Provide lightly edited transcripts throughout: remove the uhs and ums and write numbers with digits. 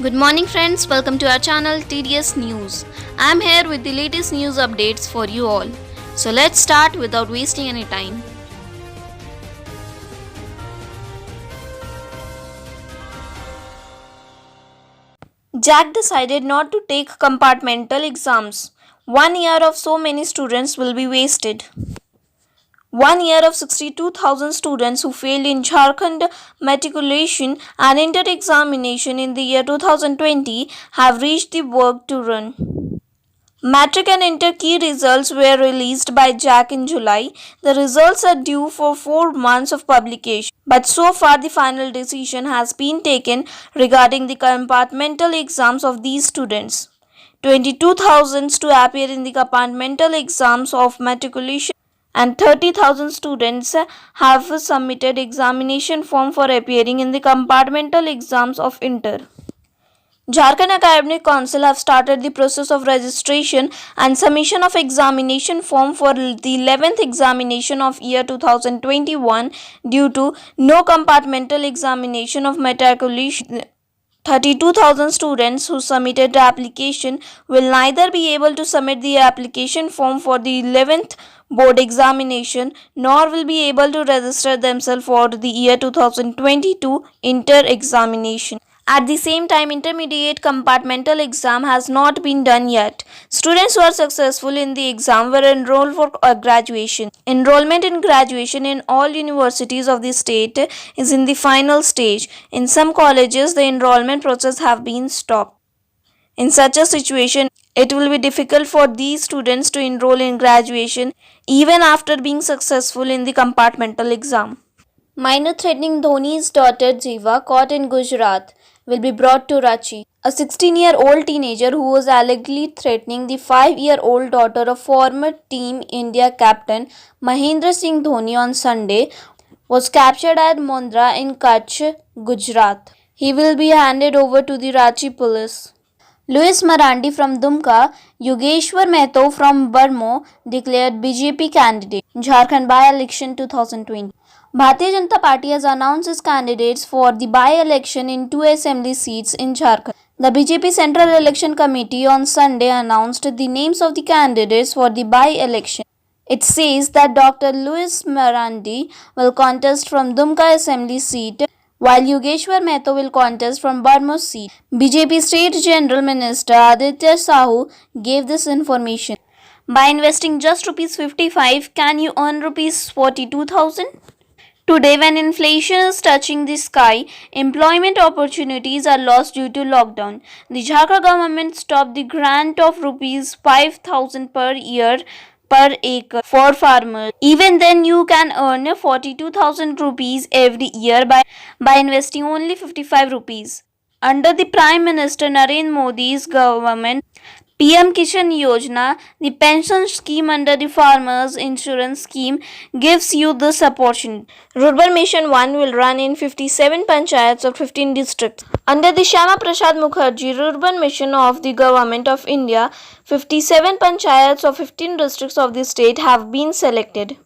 Good morning, friends. Welcome to our channel TDS News. I'm here with the latest news updates for you all. So let's start without wasting any time. Jack decided not to take compartmental exams. 1 year of so many students will be wasted. 1 year of 62,000 students who failed in Jharkhand matriculation and inter examination in the year 2020 have reached the work to run. Matric and Inter key results were released by JAC in July. The results are due for 4 months of publication. But so far, the final decision has been taken regarding the compartmental exams of these students. 22,000 to appear in the compartmental exams of matriculation and 30,000 students have submitted examination form for appearing in the compartmental exams of Inter. Jharkhand Academic Council have started the process of registration and submission of examination form for the 11th examination of year 2021 due to no compartmental examination of matriculation. 32,000 students who submitted the application will neither be able to submit the application form for the 11th board examination nor will be able to register themselves for the year 2022 inter examination. At the same time, intermediate compartmental exam has not been done yet. Students who are successful in the exam were enrolled for graduation. Enrollment in graduation in all universities of the state is in the final stage. In some colleges, the enrollment process have been stopped. In such a situation, it will be difficult for these students to enroll in graduation even after being successful in the compartmental exam. Minor threatening Dhoni's daughter Jiva caught in Gujarat will be brought to Ranchi. A 16-year-old teenager who was allegedly threatening the 5-year-old daughter of former Team India captain Mahendra Singh Dhoni on Sunday was captured at Mondra in Kutch, Gujarat. He will be handed over to the Ranchi police. Louis Marandi from Dumka, Yogeshwar Mehto from Barmo declared BJP candidate. Jharkhand by-election 2020. Bharatiya Janata Party has announced its candidates for the by-election in 2 assembly seats in Jharkhand. The BJP Central Election Committee on Sunday announced the names of the candidates for the by-election. It says that Dr. Louis Marandi will contest from Dumka assembly seat, while Yogeshwar Mehto will contest from Barmo seat. BJP State General Minister Aditya Sahu gave this information. By investing just Rs 55, can you earn Rs 42,000? Today, when inflation is touching the sky, employment opportunities are lost due to lockdown. The Jharkhand government stopped the grant of Rs 5,000 per year per acre for farmers. Even then, you can earn 42,000 rupees every year by investing only 55 rupees. Under the Prime Minister Narendra Modi's government, PM Kishan Yojana, the pension scheme under the Farmers Insurance Scheme, gives you this opportunity. Rural Mission 1 will run in 57 panchayats of 15 districts. Under the Shyama Prasad Mukherjee Rural Mission of the Government of India, 57 panchayats of 15 districts of the state have been selected.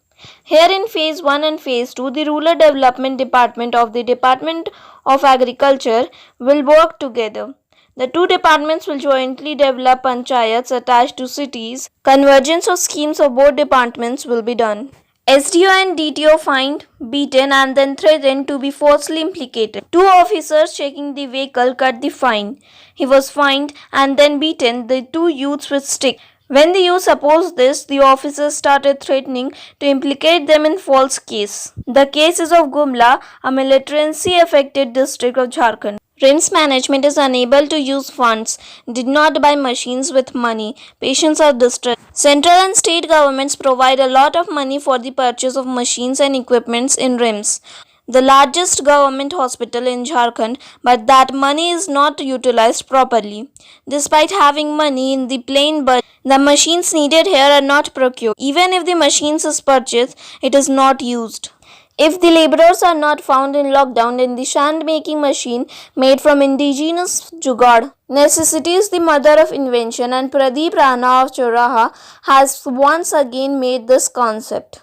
Here in Phase 1 and Phase 2, the Rural Development Department of the Department of Agriculture will work together. The two departments will jointly develop panchayats attached to cities. Convergence of schemes of both departments will be done. SDO and DTO fined, beaten and then threatened to be falsely implicated. Two officers checking the vehicle cut the fine. He was fined and then beaten the two youths with sticks. When the youth opposed this, the officers started threatening to implicate them in false case. The case is of Gumla, a militancy-affected district of Jharkhand. RIMS management is unable to use funds, did not buy machines with money. Patients are distressed. Central and state governments provide a lot of money for the purchase of machines and equipments in RIMS, the largest government hospital in Jharkhand, but that money is not utilized properly. Despite having money in the plain budget, the machines needed here are not procured. Even if the machines is purchased, it is not used. If the laborers are not found in lockdown, then the sand making machine made from indigenous jugaad. Necessity is the mother of invention, and Pradeep Rana of Choraha has once again made this concept.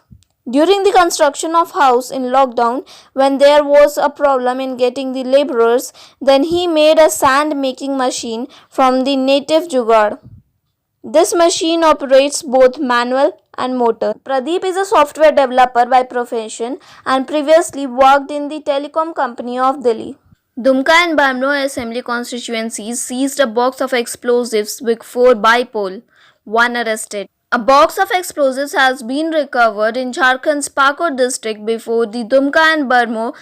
During the construction of house in lockdown, when there was a problem in getting the laborers, then he made a sand making machine from the native jugaad. This machine operates both manual and motor. Pradeep is a software developer by profession and previously worked in the telecom company of Delhi. Dumka and Bamno assembly constituencies seized a box of explosives with 4 bipole, 1 arrested. A box of explosives has been recovered in Jharkhand's Pakot district before the Dumka and Barmo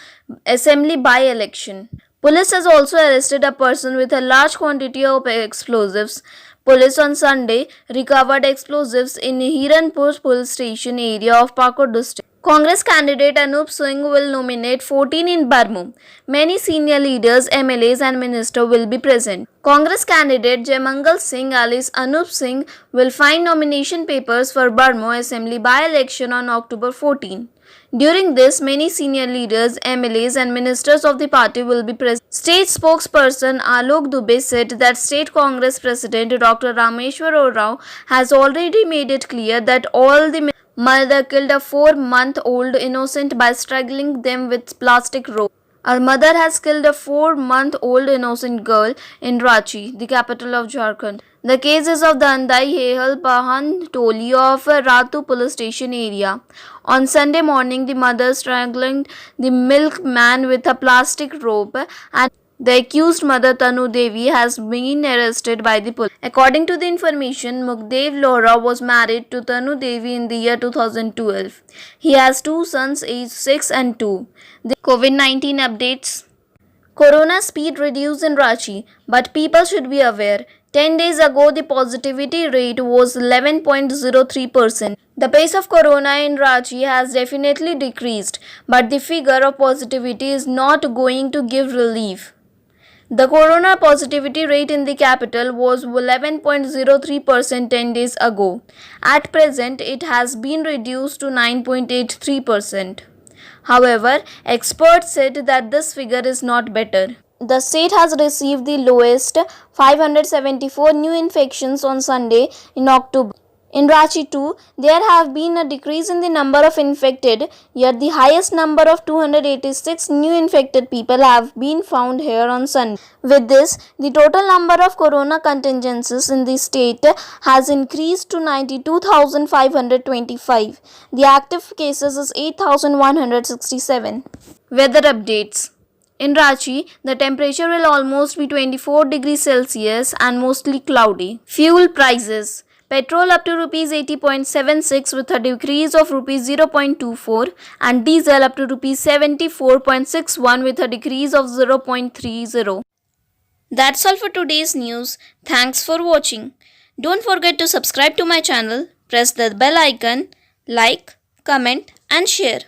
assembly by-election. Police has also arrested a person with a large quantity of explosives. Police on Sunday recovered explosives in Hiranpur police station area of Pakot district. Congress candidate Anup Singh will nominate 14 in Barmo. Many senior leaders, MLAs and ministers will be present. Congress candidate Jaimangal Singh alias Anup Singh will find nomination papers for Barmo Assembly by-election on October 14. During this, many senior leaders, MLAs and ministers of the party will be present. State spokesperson Alok Dubey said that State Congress President Dr. Rameshwar Rao has already made it clear that all the mother killed a 4-month-old innocent by strangling them with plastic rope. Our mother has killed a 4-month-old innocent girl in Ranchi, the capital of Jharkhand. The case is of the Andai Hehal Pahan Toli of Ratu police station area. On Sunday morning, the mother strangled the milkman with a plastic rope and the accused mother Tanu Devi has been arrested by the police. According to the information, Mukdev Laura was married to Tanu Devi in the year 2012. He has 2 sons aged 6 and 2. The COVID-19 updates. Corona speed reduced in Ranchi, but people should be aware. 10 days ago, the positivity rate was 11.03%. The pace of corona in Ranchi has definitely decreased, but the figure of positivity is not going to give relief. The corona positivity rate in the capital was 11.03% 10 days ago. At present, it has been reduced to 9.83%. However, experts said that this figure is not better. The state has received the lowest 574 new infections on Sunday in October. In Ranchi too, there have been a decrease in the number of infected, yet the highest number of 286 new infected people have been found here on Sunday. With this, the total number of corona contingencies in the state has increased to 92,525. The active cases is 8,167. Weather updates. In Ranchi, the temperature will almost be 24 degrees Celsius and mostly cloudy. Fuel prices. Petrol up to Rs 80.76 with a decrease of Rs 0.24 and diesel up to Rs 74.61 with a decrease of 0.30. That's all for today's news. Thanks for watching. Don't forget to subscribe to my channel, press the bell icon, like, comment and share.